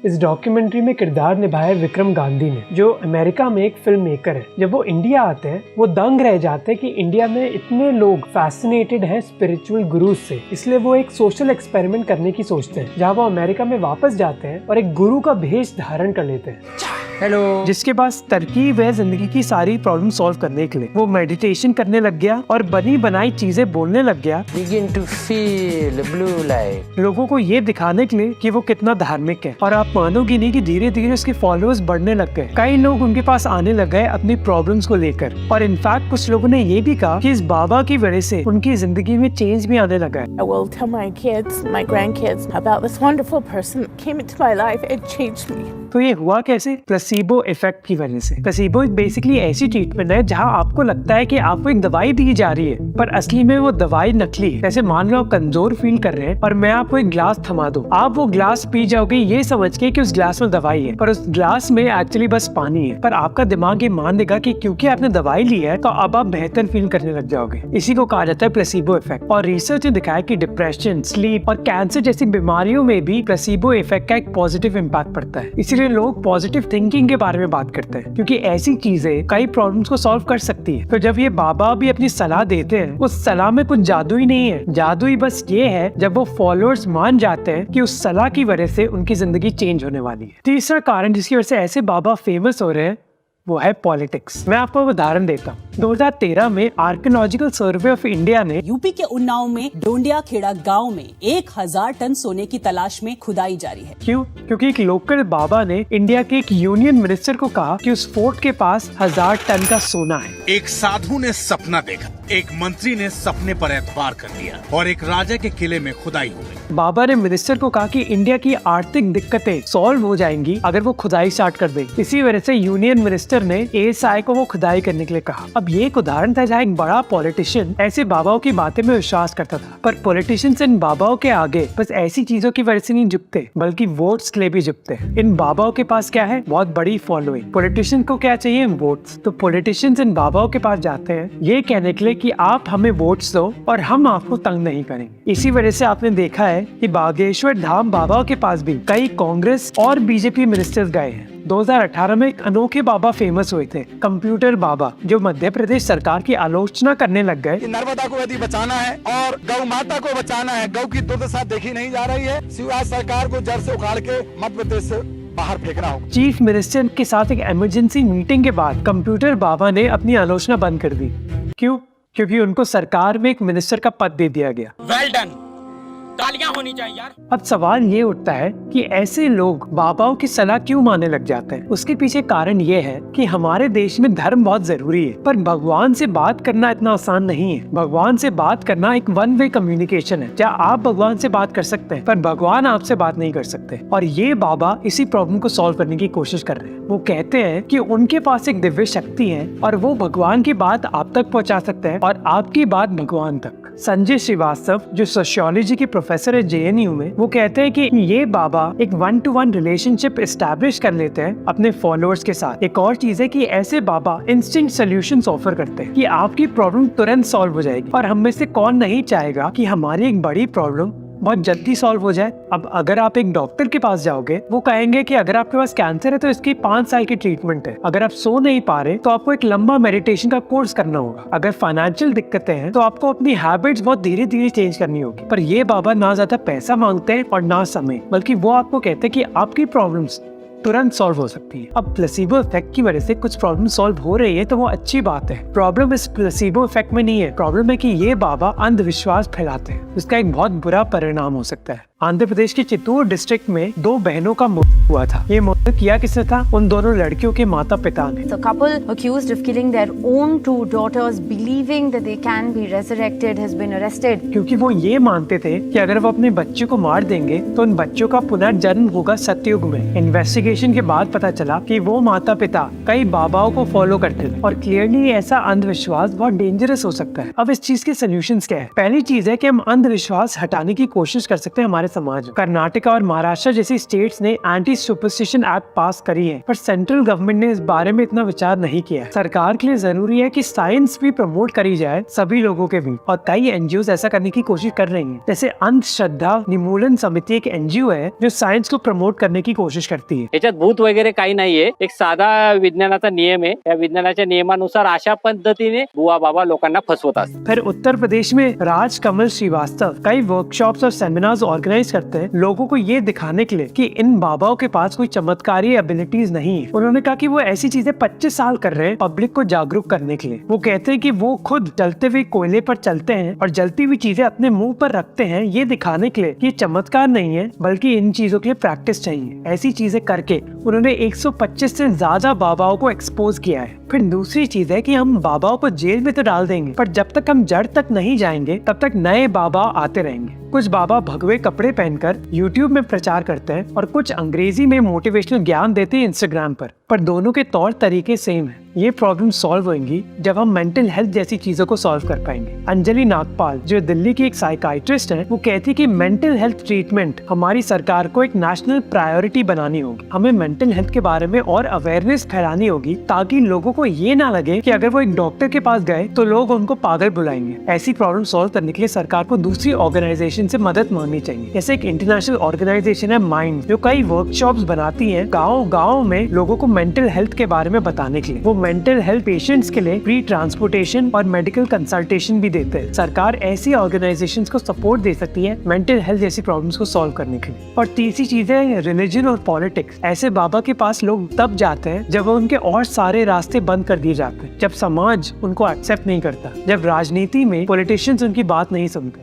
इस डॉक्यूमेंट्री में किरदार निभाया विक्रम गांधी ने, जो अमेरिका में एक फिल्म मेकर है। जब वो इंडिया आते हैं वो दंग रह जाते हैं कि इंडिया में इतने लोग फैसिनेटेड हैं स्पिरिचुअल गुरु से, इसलिए वो एक सोशल एक्सपेरिमेंट करने की सोचते हैं, जहाँ वो अमेरिका में वापस जाते हैं और एक गुरु का भेष धारण कर लेते हैं। हेलो। जिसके पास तरकीब है जिंदगी की सारी प्रॉब्लम सॉल्व करने के लिए। वो मेडिटेशन करने लग गया और बनी बनाई चीजें बोलने लग गया। Begin to feel blue light. लोगों को ये दिखाने के लिए कि वो कितना धार्मिक है, और आप मानोगे नहीं कि धीरे धीरे उसके फॉलोअर्स बढ़ने लग गए। कई लोग उनके पास आने लग गए अपनी प्रॉब्लम्स को लेकर, और इनफैक्ट कुछ लोगों ने ये भी कहा कि इस बाबा की वजह से उनकी जिंदगी में चेंज भी आने लगा है। I will tell my kids, my grandkids about this wonderful person that came into my life and changed me. तो ये हुआ कैसे? प्लेसिबो इफेक्ट की वजह से। प्लेसिबो बेसिकली ऐसी ट्रीटमेंट है जहां आपको लगता है कि आपको एक दवाई दी जा रही है, पर असली में वो दवाई नकली है। जैसे मान लो आप कमजोर फील कर रहे हैं और मैं आपको एक ग्लास थमा दूं, आप वो ग्लास पी जाओगे ये समझ के कि उस ग्लास में दवाई है, पर उस ग्लास में एक्चुअली बस पानी है। पर आपका दिमाग ये मान लेगा कि क्योंकि आपने दवाई ली है तो अब आप बेहतर फील करने लग जाओगे। इसी को कहा जाता है प्लेसिबो इफेक्ट। और रिसर्च ने दिखाया कि डिप्रेशन, स्लीप और कैंसर जैसी बीमारियों में भी प्लेसिबो इफेक्ट का एक पॉजिटिव इम्पैक्ट पड़ता है। इसीलिए लोग पॉजिटिव थिंकिंग के बारे में बात करते हैं, क्योंकि ऐसी चीजें कई प्रॉब्लम्स को सॉल्व कर सकती है। तो जब ये बाबा भी अपनी सलाह देते हैं, उस सलाह में कुछ जादू ही नहीं है। जादू ही बस ये है जब वो फॉलोअर्स मान जाते हैं कि उस सलाह की वजह से उनकी जिंदगी चेंज होने वाली है। तीसरा कारण जिसकी वजह से ऐसे बाबा फेमस हो रहे हैं वो है पॉलिटिक्स। मैं आपको उदाहरण देता हूँ। 2013 में आर्कियोलॉजिकल सर्वे ऑफ इंडिया ने यूपी के उन्नाव में डोंडिया खेड़ा गांव में 1000 टन सोने की तलाश में खुदाई जारी है। क्यों? क्योंकि एक लोकल बाबा ने इंडिया के एक यूनियन मिनिस्टर को कहा कि उस फोर्ट के पास 1000 टन का सोना है। एक साधु ने सपना देखा, एक मंत्री ने सपने पर एतबार कर लिया और एक राजा के किले में खुदाई हो गई। बाबा ने मिनिस्टर को कहा कि इंडिया की आर्थिक दिक्कतें सॉल्व हो जाएंगी अगर वो खुदाई स्टार्ट कर दे। इसी वजह से यूनियन मिनिस्टर ने एएसआई को वो खुदाई करने के लिए कहा। अब ये एक उदाहरण था जहाँ एक बड़ा पॉलिटिशियन ऐसे बाबाओं की बातें में विश्वास करता था, पर पॉलिटिशियंस इन बाबाओं के आगे बस ऐसी चीजों की वजह से नहीं झुकते, बल्कि वोट्स के लिए भी झुकते। इन बाबाओं के पास क्या है? बहुत बड़ी फॉलोइंग। पॉलिटिशियन को क्या चाहिए? वोट्स। तो पॉलिटिशियंस इन बाबाओं के पास जाते हैं ये कहने के लिए कि आप हमें वोट्स दो और हम आपको तंग नहीं करेंगे। इसी वजह से आपने देखा है कि बागेश्वर धाम बाबाओं के पास भी कई कांग्रेस और बीजेपी मिनिस्टर्स गए हैं। 2018 में एक अनोखे बाबा फेमस हुए थे, कंप्यूटर बाबा, जो मध्य प्रदेश सरकार की आलोचना करने लग गए। नर्मदा को यदि बचाना है और गौ माता को बचाना है, गौ की दुर्दशा देखी नहीं जा रही है, शिवराज सरकार को जड़ से उखाड़ के मध्य प्रदेश से बाहर फेंकना होगा। चीफ मिनिस्टर के साथ एक इमरजेंसी मीटिंग के बाद कंप्यूटर बाबा ने अपनी आलोचना बंद कर दी। क्यों? क्योंकि उनको सरकार में एक मिनिस्टर का पद दे दिया गया। वेल डन, तालियां होनी चाहिए यार। अब सवाल ये उठता है कि ऐसे लोग बाबाओं की सलाह क्यों मानने लग जाते हैं? उसके पीछे कारण ये है कि हमारे देश में धर्म बहुत जरूरी है, पर भगवान से बात करना इतना आसान नहीं है। भगवान से बात करना एक वन वे कम्युनिकेशन है, जहाँ आप भगवान से बात कर सकते हैं पर भगवान आपसे बात नहीं कर सकते। और ये बाबा इसी प्रॉब्लम को सॉल्व करने की कोशिश कर रहे हैं। वो कहते हैं कि उनके पास एक दिव्य शक्ति है और वो भगवान की बात आप तक पहुँचा सकते हैं और आपकी बात भगवान तक। संजय श्रीवास्तव, जो सोशियोलॉजी के प्रोफेसर है जेएनयू में, वो कहते हैं कि ये बाबा एक 1-to-1 रिलेशनशिप एस्टैब्लिश कर लेते हैं अपने फॉलोअर्स के साथ। एक और चीज है कि ऐसे बाबा इंस्टेंट सॉल्यूशंस ऑफर करते हैं कि आपकी प्रॉब्लम तुरंत सॉल्व हो जाएगी। और हम में से कौन नहीं चाहेगा कि हमारी एक बड़ी प्रॉब्लम बहुत जल्दी सॉल्व हो जाए। अब अगर आप एक डॉक्टर के पास जाओगे, वो कहेंगे कि अगर आपके पास कैंसर है तो इसकी 5 साल की ट्रीटमेंट है। अगर आप सो नहीं पा रहे तो आपको एक लंबा मेडिटेशन का कोर्स करना होगा। अगर फाइनेंशियल दिक्कतें हैं तो आपको अपनी हैबिट्स बहुत धीरे धीरे चेंज करनी होगी। पर ये बाबा ना ज्यादा पैसा मांगते हैं और ना समय, बल्कि वो आपको कहते हैं कि आपकी प्रॉब्लम्स तुरंत सॉल्व हो सकती है। अब प्लेसिबो इफेक्ट की वजह से कुछ प्रॉब्लम सॉल्व हो रही है तो वो अच्छी बात है। प्रॉब्लम इस प्लेसिबो इफेक्ट में नहीं है। प्रॉब्लम है कि ये बाबा अंधविश्वास फैलाते हैं, इसका एक बहुत बुरा परिणाम हो सकता है। आंध्र प्रदेश के चित्तूर डिस्ट्रिक्ट में 2 बहनों का मौत हुआ था। ये मौत किया किसने था? उन दोनों लड़कियों के माता पिता ने। The couple accused of killing their own 2 daughters, believing that they can be resurrected, has been arrested. क्योंकि वो ये मानते थे कि अगर वो अपने बच्चे को मार देंगे तो उन बच्चों का पुनर्जन्म होगा सतयुग में। इन्वेस्टिगेशन के बाद पता चला कि वो माता पिता कई बाबाओं को फॉलो करते थे और क्लियरली ऐसा अंधविश्वास बहुत डेंजरस हो सकता है। अब इस चीज के सोल्यूशंस क्या है? पहली चीज है कि हम अंधविश्वास हटाने की कोशिश कर सकते हैं हमारे समाज हो। कर्नाटका और महाराष्ट्र जैसी स्टेट्स ने एंटी सुपरस्टिशन एक्ट पास करी है, पर सेंट्रल गवर्नमेंट ने इस बारे में इतना विचार नहीं किया। सरकार के लिए जरूरी है कि साइंस भी प्रमोट करी जाए सभी लोगों के बीच, और कई एनजीओ ऐसा करने की कोशिश कर रही हैं। जैसे अंधश्रद्धा निर्मूलन समिति एक एनजीओ है जो साइंस को प्रमोट करने की कोशिश करती है। याच्यात भूत वगैरे काही नाहीये, एक साधा विज्ञानाचा नियम आहे। या विज्ञानाच्या नियमानुसार अशा पद्धतीने बुवा बाबा लोकांना फसवत असतात। फिर उत्तर प्रदेश में राज कमल श्रीवास्तव कई वर्कशॉप्स और सेमिनार्स ऑर्गेनाइज करते हैं लोगों को ये दिखाने के लिए कि इन बाबाओं के पास कोई चमत्कारी एबिलिटीज नहीं है। उन्होंने कहा कि वो ऐसी चीजें 25 साल कर रहे हैं पब्लिक को जागरूक करने के लिए। वो कहते हैं कि वो खुद जलते हुए कोयले पर चलते हैं और जलती हुई चीजें अपने मुंह पर रखते हैं, ये दिखाने के लिए कि ये चमत्कार नहीं है बल्कि इन चीजों के लिए प्रैक्टिस चाहिए। ऐसी चीजें करके उन्होंने 125 से ज्यादा बाबाओं को एक्सपोज किया है। फिर दूसरी चीज है कि हम बाबाओं को जेल में तो डाल देंगे, पर जब तक हम जड़ तक नहीं जाएंगे तब तक नए बाबा आते रहेंगे। कुछ बाबा भगवे कपड़े पहनकर यूट्यूब में प्रचार करते हैं और कुछ अंग्रेजी में मोटिवेशनल ज्ञान देते हैं इंस्टाग्राम पर दोनों के तौर तरीके सेम है। ये प्रॉब्लम सॉल्व होंगी जब हम मेंटल हेल्थ जैसी चीजों को सॉल्व कर पाएंगे। अंजलि नागपाल जो दिल्ली की एक साइकाइट्रिस्ट है, वो कहती है कि मेंटल हेल्थ ट्रीटमेंट हमारी सरकार को एक नेशनल प्रायोरिटी बनानी होगी। हमें मेंटल हेल्थ के बारे में और अवेयरनेस फैलानी होगी ताकि लोगों को ये ना लगे कि अगर वो एक डॉक्टर के पास गए तो लोग उनको पागल बुलाएंगे। ऐसी प्रॉब्लम सॉल्व करने के लिए सरकार को दूसरी ऑर्गेनाइजेशन से मदद मांगनी चाहिए। जैसे एक इंटरनेशनल ऑर्गेनाइजेशन है माइंड, जो कई वर्कशॉप्स बनाती है गाँव में लोगों को मेंटल हेल्थ के बारे में बताने के लिए। वो मेंटल हेल्थ पेशेंट्स के लिए फ्री ट्रांसपोर्टेशन और मेडिकल कंसल्टेशन भी देते हैं। सरकार ऐसी ऑर्गेनाइजेशंस को सपोर्ट दे सकती है मेंटल हेल्थ जैसी प्रॉब्लम्स को सॉल्व करने के लिए। और तीसरी चीज है रिलीजन और पॉलिटिक्स। ऐसे बाबा के पास लोग तब जाते हैं जब उनके और सारे रास्ते बंद कर दिए जाते हैं, जब समाज उनको एक्सेप्ट नहीं करता, जब राजनीति में पॉलिटिशियंस उनकी बात नहीं सुनते।